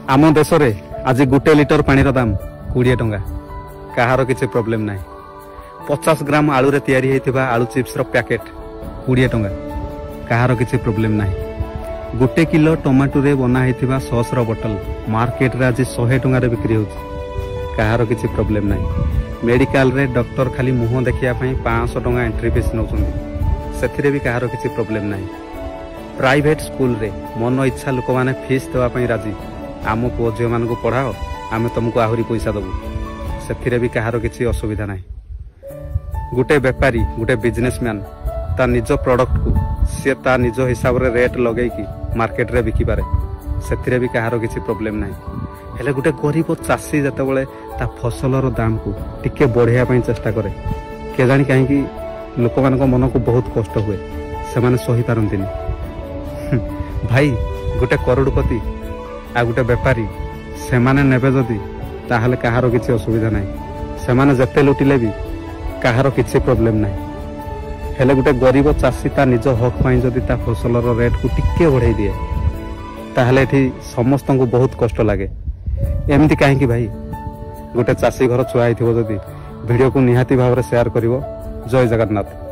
आम देश रे आज 1 लिटर पानी दाम 20 टंका। कहार किसी प्रोब्लेम ना। 50 ग्राम आलू रे तैयारी होइथिबा आलू चिप्स रो पैकेट 20 टंका। कहार किसी प्रोब्लेम ना। 1 किलो टमाटो रे बना होइथिबा सॉस रो बोतल मार्केट रे आज 100 टंका रे बिक्री होउछ। कहार किसी प्रोब्लेम ना। मेडिकल रे डॉक्टर खाली मुह देखिया पई 500 टंका एंट्री फीस नउछन। सेथिरे भी कहार किसी प्रोब्लेम ना। प्राइवेट स्कूल रे मन इच्छा लोक माने फीस देवा पई राजी। आम पुओ झील मान पढ़ाओ आम तुमको आहरी पैसा दबू। से भी कहार किसी असुविधा ना। गोटे बेपारी गोटे बिजनेसमैन ता निज प्रोडक्ट को सी ता निज हिसाब रे रेट लगे कि मार्केट रे बिकी पारे। से भी कहार किसी प्रोब्लेम ना। हेले गोटे गरीब चाषी जते बळे ता फसलर दाम को टिके बढ़िया पई चेष्टा करे के जानी कहीं लोक मान मन को बहुत कष्ट हुए से माने सही पारंतिनी। भाई गोटे करोड़पति आ गोटे बेपारी से माने नेबे जदि ताहले कहार किसी असुविधा ना। से माने जते लुटिले भी कहार किसी प्रोब्लेम ना। हेले गोटे गरीब चाषी ता निज हक पाई जदि ता फसलर रेट को टिके बढ़ाई दिए ताहले एठी समस्त को बहुत कष्ट लगे। एमती कहीं भाई गोटे चाषी घर छुआ जदि वीडियो को निहाती भाव में शेयर करिवो। जय जगन्नाथ।